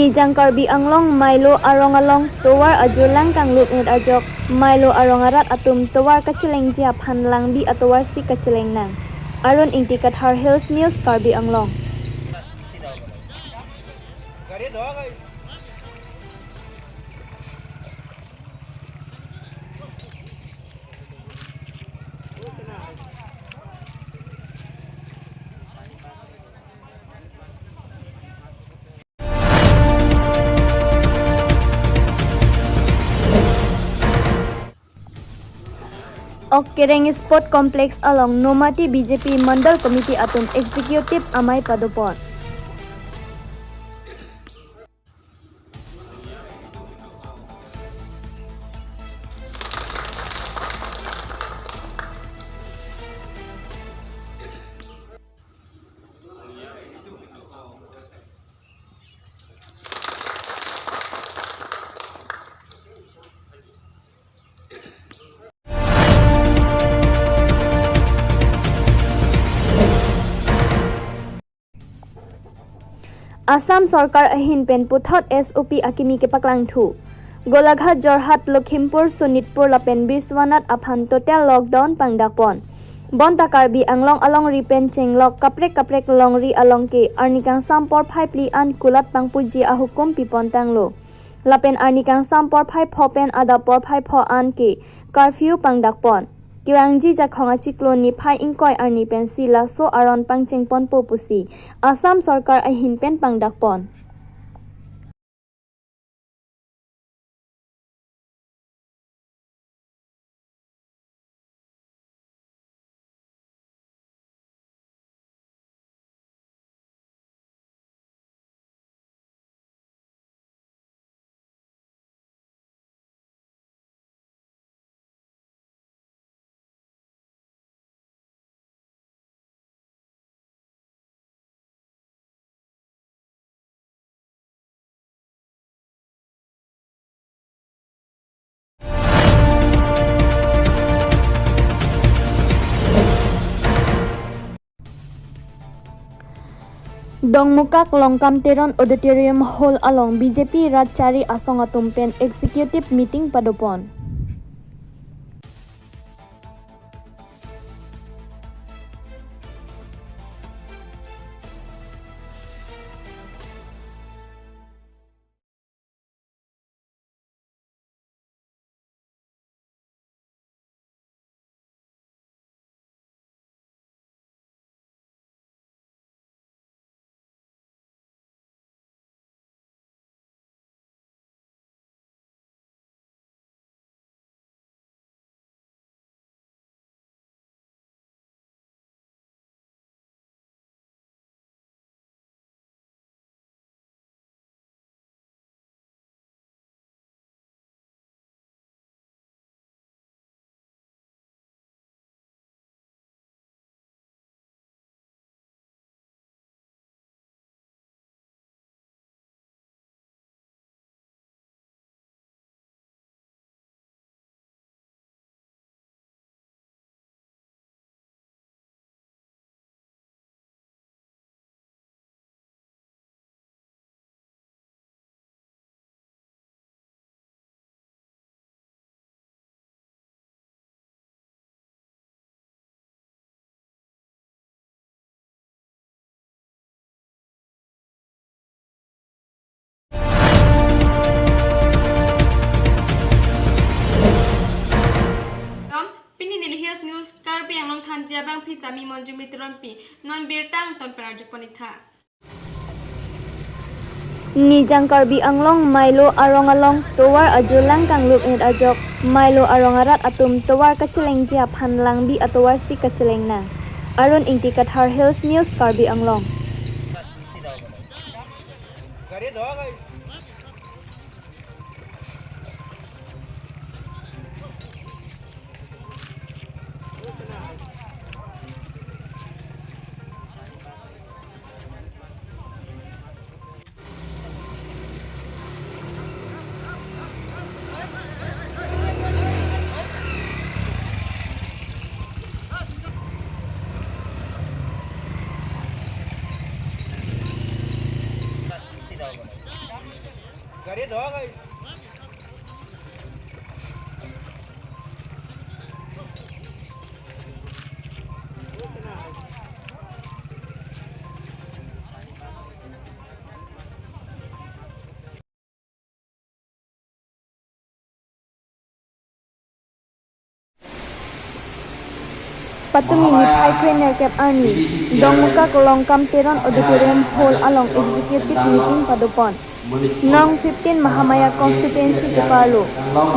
Nijang Karbi Anglong Milo Arong Towar Ajulang Kang Lup Net Ajok Milo Arongarat Atum Towar Kacileng Jia Panlang Bi Atowar Si Kacileng Nang Arun Ingtikat Har Hills News Karbi Anglong. Kereng Sport Complex along Nomati BJP Mandal Committee Atum Executive Amai Padopon. Assam Sarkar ahin pen puthot SOP akimi ke paklang thu. Golaghat Jorhat Lakhimpur Sonitpur lapen Biswanat aphan total lockdown pangdakpon. Bonta Karbi Anglong along ripen chenglok kaprek longri along ke arnikang sampor phaipli an kulat pangpuji ahukum pipon tanglo. Lapen arnikang sampor phaip hopen adapor phaip ho an ke curfew pangdakpon. Kiwangji jakhonga chiklo ni phai ingkoi arni pen sila so aron pangchengpon popusi. Assam Sarkar ahin pen pangdakpon. Dongmukak Longkam Teron Auditorium Hall along BJP Ratchari Asongatum pen Executive Meeting Padopon. News Karbi Anglong Than Jabang Pisami Monju Mitronpi Non Birtang Ton Penarjuk Ponitha. Nijang Karbi Anglong Milo Arong Towar Ajulang Kang Lup Net Ajok Milo Arongarat Atum Towar Kacileng Jia Panlang Bi Atowar Si Kacileng Nang Arun Ingtikat Har Hills News Karbi Anglong. Patumi ni Thai Trainer Cap Army Dongmuka Kolongkam Teron Auditorium Hall along Executive Meeting Padopon Nong 15 Mahamaya Constituency Kepalo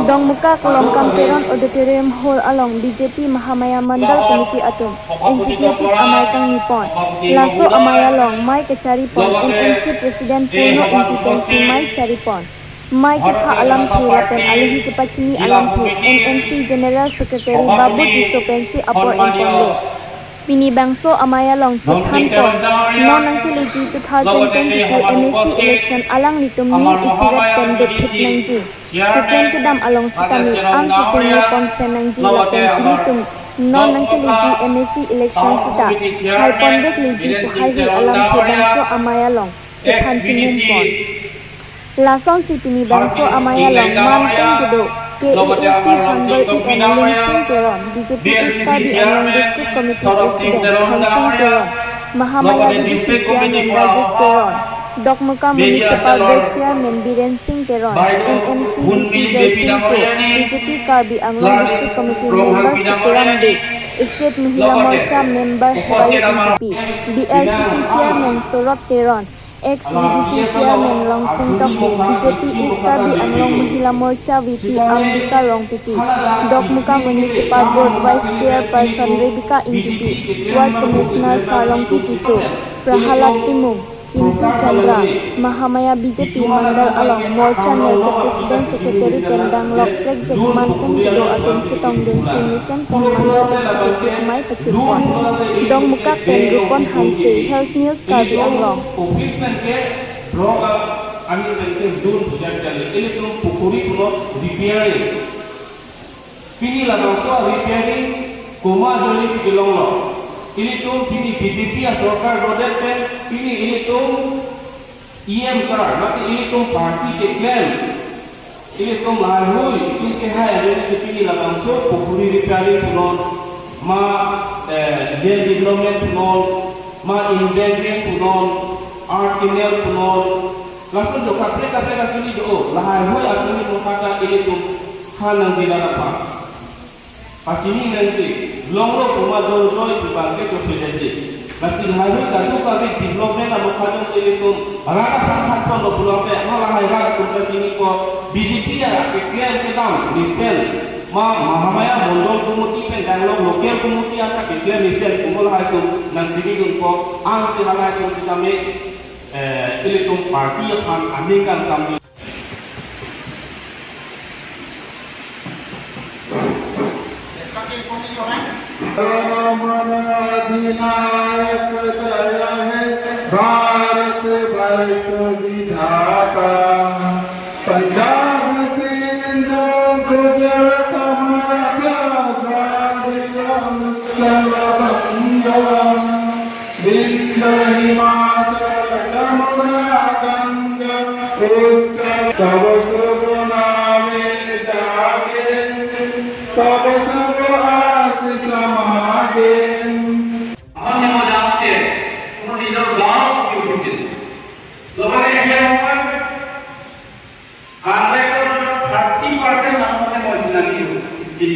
Dongmuka Kolongkam Teron Auditorium Hall along BJP Mahamaya Mandal Committee Atum Executive Amaikang Nippon Laso Amaya Long Mai Kechari Pon NMC President Puno Intipensi Mai Charipon Mai Kepha Alam Thi Lapen Alihi Kepachini Alam Thi NMC General Secretary Babu Tisopensi Apor Imponlo Pini Bangso Amaya Long Chithanton Non-Angkiliji 2022 MSC Election Alang Litum Ning Isirat Pendut Kitnangji Kitlen Kedam Along Sitami Ang Sisini Ponsen Nangji Lapen Pilitum Non-Angkiliji MSC Election Sita Hai Pondek Liji Puhaihi Alam Thi Bangso Amaya Long Chithan Chinun Pon Lason si Pini Bangso Amaya Long Manteng Kedo KEAC Humble EN Lingsing Teron BJP Iskarbi Anglong District Committee President Hansing Teron Mahamaya BDC Chairman Rajesh Teron Dokmuka Municipal Board Chairman Biren Singh Teron NMC BP Jai Singh Ko BJP Karbi Anglong District Committee Member Sukuram De State Mahila Morcha Member Hebali MTP DLCC Chairman Sorot Teron Ex-VDC Chairman Long Sengtok BJP Iskarbi Anglong Mahila Morcha VP Ambika Rong PP Dokmuka Municipal Board Vice Chairperson Rebika MPP Ward Commissioner Sarongki Tiso Prahalat Timung Chintu Chandra Mahamaya BJP Mandal Along Morcha Nelka President Secretary Kendang Lok Plek Jekman Pen Kedo Atum Cetong Den Sinisen Pen Mandal Executive Mai Pacurpon Dongmuka Pen Rupon Hanse Health News Karbi Anglong Kini langsung repairing Koma Joli Silonglo. Ini tuh kini BJP Sorkar Rodet Pen. Ini tuh IM Sar. Mati ini tuh parti Keklen. Ini tuh Marhui. Ini kehai ada sepini langsung Pukuri repairing punon. Ma Del Development punon. Ma Investment punon. Artinel punon. Langsung do kafe asli do. Laharhui asli mukaka ini tuh Hanang Jilalapa. Pacini nanti, longro pemajuan joy dibangun kesejahtera. Masih hari kali kami development atau kajian selitum, rata rata no pulau ke, malah hari kita sini ko BJP ya, kekian kedam, recent, Mahamaya Mondol Kumuti pen dialog lokal Kumuti ada kekian recent, kumul hari tu nanti ini ko, angsi hari tu kita me, selitum parti akan anikan sambil. अधिनायक जय है भारत वर्ष विधाता पंजाब सिंधु गुजरात मराठा विंध्य हिमाचल यमुना गंगा तब सब नामे जागे तब सब आशीष मागे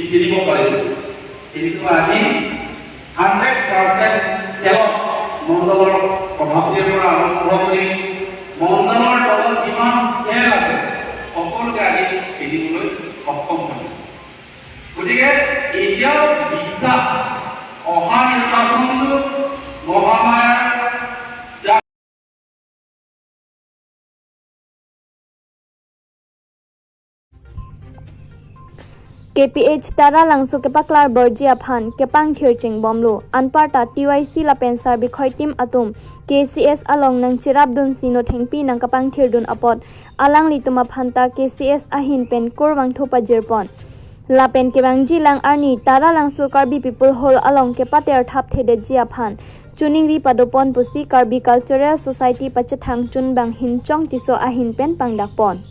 Jadi mau itu lagi 100% selok mengenal pembagian orang ini mengenal dalam iman selak okol kali ini mulai okol kemudian ia bisa orang yang langsung itu Muhammad KPH Tara Langsu Kepaklar Borji Aphan Kepang Thirching Bomlo Anparta TYC La Pensar Bikhoi Tim Atum KCS Along Nang Chirabdun Sino Thengpi Nang Kapang Thirdun Apot Alang Litum Aphanta KCS Ahin Pen Kurwang Thopa Jirpon La Pen Kebangji Lang Arni Tara Langsu Karbi People Hall Along Kepater Thap Thedeji Aphan Chuning Ri Padopon Pusi Karbi Cultural Society Pachathang Chun Bang Hin Chong Tiso Ahin Pen Pangdakpon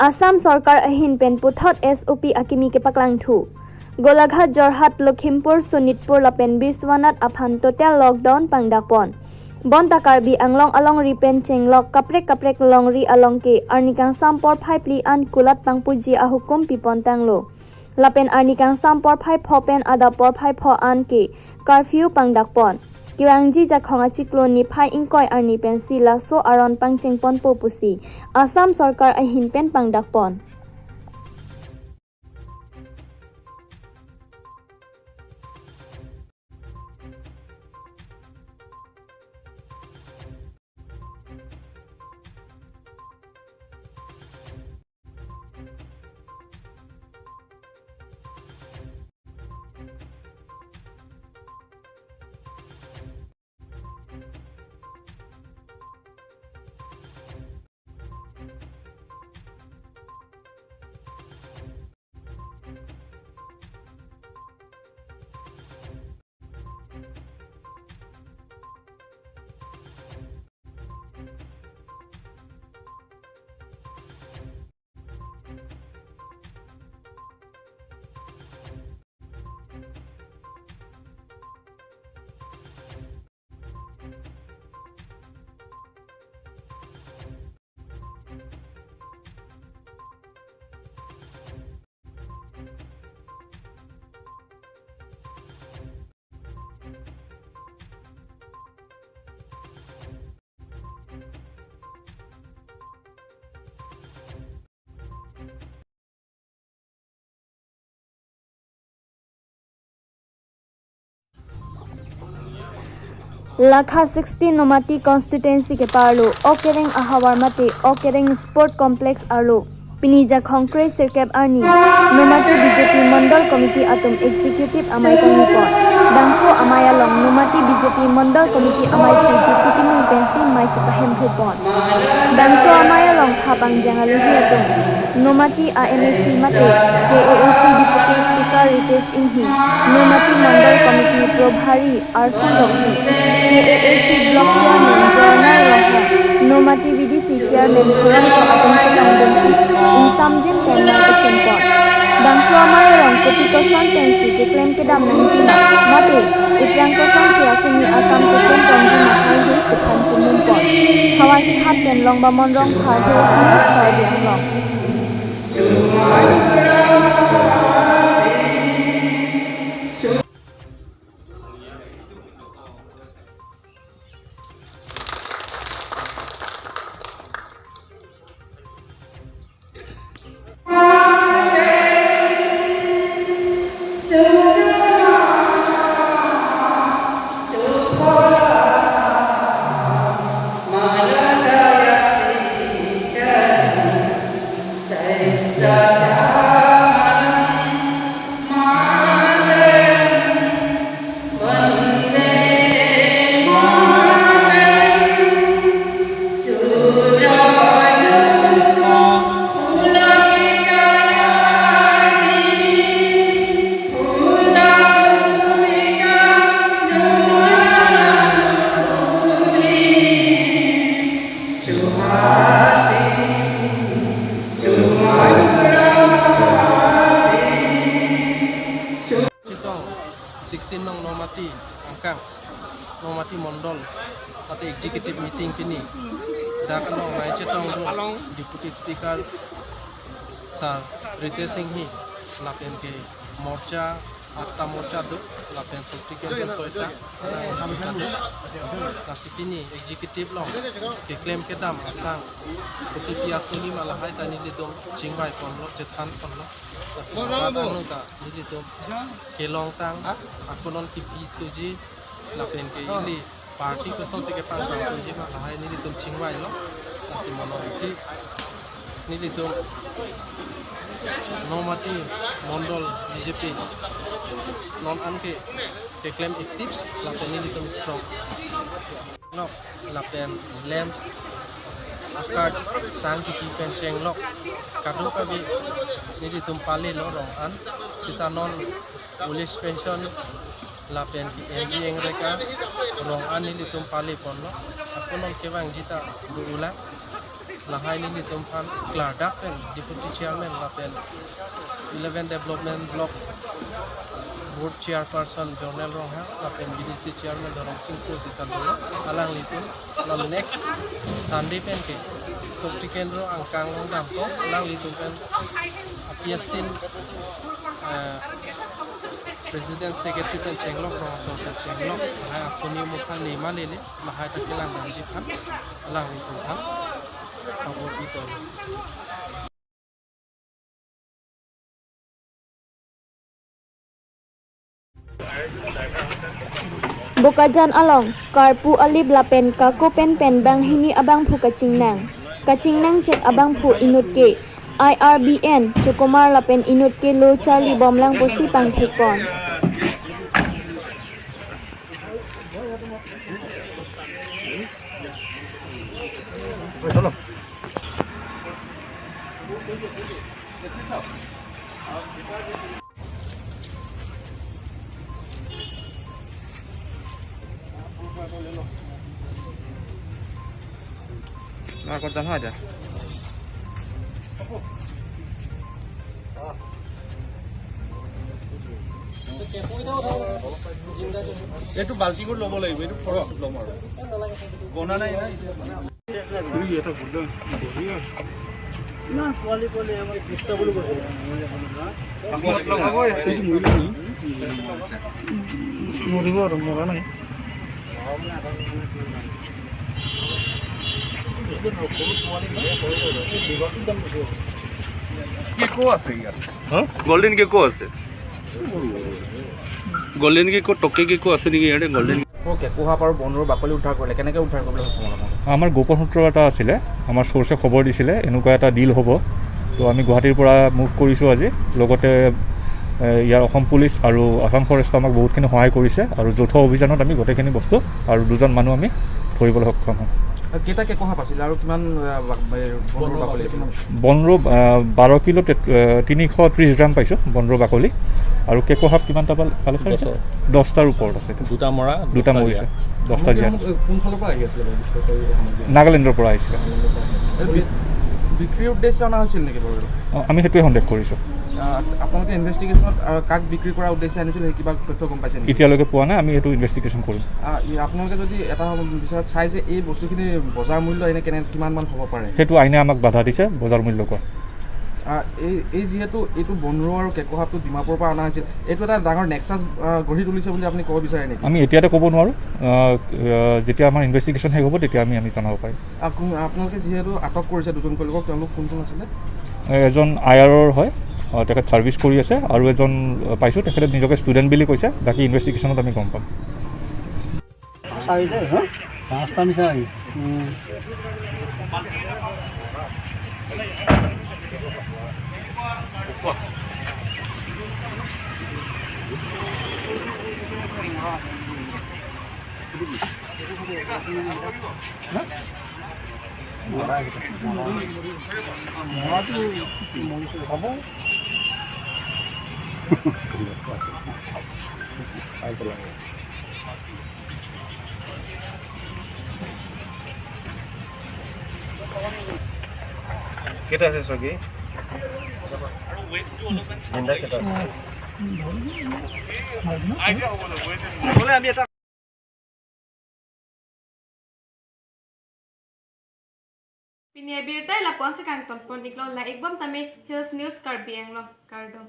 Assam সরকার আহিন PAN পুথত SOP akimi ke paklang thu Golaghat Jorhat Lakhimpur Sonitpur lapen Biswanat aphan total lockdown pangdakpon Bon takar bi anglong along ripen chenglok kaprek long ri along ke arnikang sampor phaipli an kulat pangpuji ahukum pipon tanglo lapen arnikang sampor phai phopen adapor phai pho an ke curfew pangdakpon Kiwangji jakhonga chiklon ni phai ingkoi arni pen sila so aron pangchengpon popusi Assam sarkar ahin pen pangdakpon Lakha 16 nomati constituency ke parlo Okereng ahawar mate Okereng sport complex arlo Pinija Khongkre Sirkep Arni Nomati BJP Mandal Committee Atom Executive Amai Kanipon Dangso Amaya Long Nomati BJP Mandal Committee Amai Executive Ming Pensi Mai Chapahem Phupon Dangso Amaya Long Khapang Jangalu Hiatum Nomati ANSC Mate KAAC Deputy Speaker Ritesh Inhi Nomati Mandal Committee Probhari Arsan Rokni KAAC Block Chairman Joanna Roha Nomati VDC Chairman Bharanko Atom Chakang Bensi Insamjin Tenma Kechempon Dangso Amaya Long Kopi Kosan Pensi ke klaim kedam nangjima Mate Iprang Kosan Sia Kini Akam ke klaim Ponjima Hai Hui Chekhan Chumumpon Hawan Kihat Pen Long Bamon Rong Phar Hills News Kardiang Long Nomati angkang Nomati Mondol atau executive meeting kini dah kan nai cetong Deputy Speaker Sir Ritesh Singhi lapen ke morcha atta morcha do lapen sukti ke soita nasi kini executive long ke claim ke dam angkang Deputy Piasuni malahai tani lidom cingbai ponlo cetan ponlo Nasi nilitum kelong tang aku non kipi tuji lapen ke ili parti kosong sike pangkang tuji malahai nilitum cingwai lo nasi monoriti nilitum Nomati Mondol BJP non anke ke klaim aktif lapen nilitum strong no lapen lamp akad sang ki pen chenglok kadung kabi ni ditumpali lo rong an sitanon police pension lapen ki NG engreka rong an ni ditumpali pon lo aku non kewang jita berulang lahai ni litum pan Clardak pen deputy chairman lapen 11 development block board chairperson Jonel Rongha lapen BDC chairman Dorong Singko Sitandolo alang litum lam next Sunday pen ke Sokti Kendro angkang long damko alang litum pen Apiastin President Secretary pen Chenglok Rong Sultan Chenglok lahai asoni mukan lima lele lahai takilan danji pan alang litum pan Abot itu. Bukajan along, karpu alib lapen kako pen bang hini abang pu kacing nang cek abang pu inut ke, IRBN cukumar lapen inut ke lo Charlie bomlang posi pang thekpon. Nah, kau jangan aja. এইটো বাল্টি কৰি ল'ব লাগিব এইটো ফৰক ল'ম আৰু গনা নাই না এটা ফুল না ছোৱালী ক'লে আমাৰ চেষ্টা বুলি কৈছে মৰিব আৰু মৰা নাই কেকো আছে ইয়াত গোল্ডেন কেকো আছে গোল্ডেন কেকো টকে কেকো আছে নেকি ইয়াতে গোল্ডেন কেঁকুসাপ আৰু বনৰুৰ বাকলি উদ্ধাৰ কৰিলে কেনেকৈ উদ্ধাৰ কৰিবলৈ সক্ষম হ'ল? আমাৰ গোপন সূত্ৰ এটা আছিলে, আমাৰ চ'ৰ্চে খবৰ দিছিলে এনেকুৱা এটা ডিল হ'ব, তো আমি গুৱাহাটীৰ পৰা মুভ কৰিছোঁ আজি। লগতে ইয়াৰ অসম পুলিচ আৰু আসাম ফৰেষ্ট আমাক বহুতখিনি সহায় কৰিছে আৰু যৌথ অভিযানত আমি গোটেইখিনি বস্তু আৰু দুজন মানুহ আমি ধৰিবলৈ সক্ষম হ'ম। কেইটা কেঁকুসাপ আছিলে আৰু কিমান বনৰু 12 কিলো 330 গ্ৰাম পাইছোঁ বনৰু বাকলি, আৰু কেঁকুসাপ কিমানটা পালে? 10টাৰ ওপৰত আছে। দুটা মৰিছে, 10টা জীয়াই। কোনফালৰ পৰা আহি আছিলে? নাগালেণ্ডৰ পৰা আহিছিলে। বিক্ৰীৰ উদ্দেশ্যে অনা হৈছিল নেকি বাৰু? আমি সেইটোৱে সন্দেহ কৰিছোঁ। আপোনালোকে ইনভেষ্টিগেশ্যনত কাক বিক্ৰী কৰাৰ উদ্দেশ্যে আনিছিল কিবা তথ্য গম পাইছে নেকি? এতিয়ালৈকে পোৱা নাই, আমি এইটো ইনভেষ্টিগেশ্যন কৰিম। আপোনালোকে যদি এটা বিচাৰত চাই যে এই বস্তুখিনি বজাৰ মূল্য এনে কিমানমান হ'ব পাৰে, সেইটো আইনে আমাক বাধা দিছে বজাৰ মূল্য কোৱা। এই যিহেতু এইটো বনৰু আৰু কেঁকুসাপটো ডিমাপুৰৰ পৰা অনা হৈছিল, এইটো এটা ডাঙৰ নেক্সাছ গঢ়ি তুলিছে বুলি আপুনি ক'ব বিচাৰে নেকি? আমি এতিয়াতে ক'ব নোৱাৰোঁ, যেতিয়া আমাৰ ইনভেষ্টিগেশ্যন শেষ হ'ব তেতিয়া আমি জনাব পাৰিম। আপোনালোকে যিহেতু আটক কৰিছে দুজনকৈ লোকক, তেওঁলোক কোন কোন আছিলে? এজন IR হয়, তেখেত ছাৰ্ভিচ কৰি আছে, আৰু এজন পাইছোঁ তেখেতে নিজকে ষ্টুডেণ্ট বুলি কৈছে। বাকী ইনভেষ্টিগেশ্যনত আমি গম পাম। কেইটা আছে চকী আমি এটা Pinebirtay lapon sa kang tonpon iklon la igbom tami Hills News Karbi Anglong Kardo.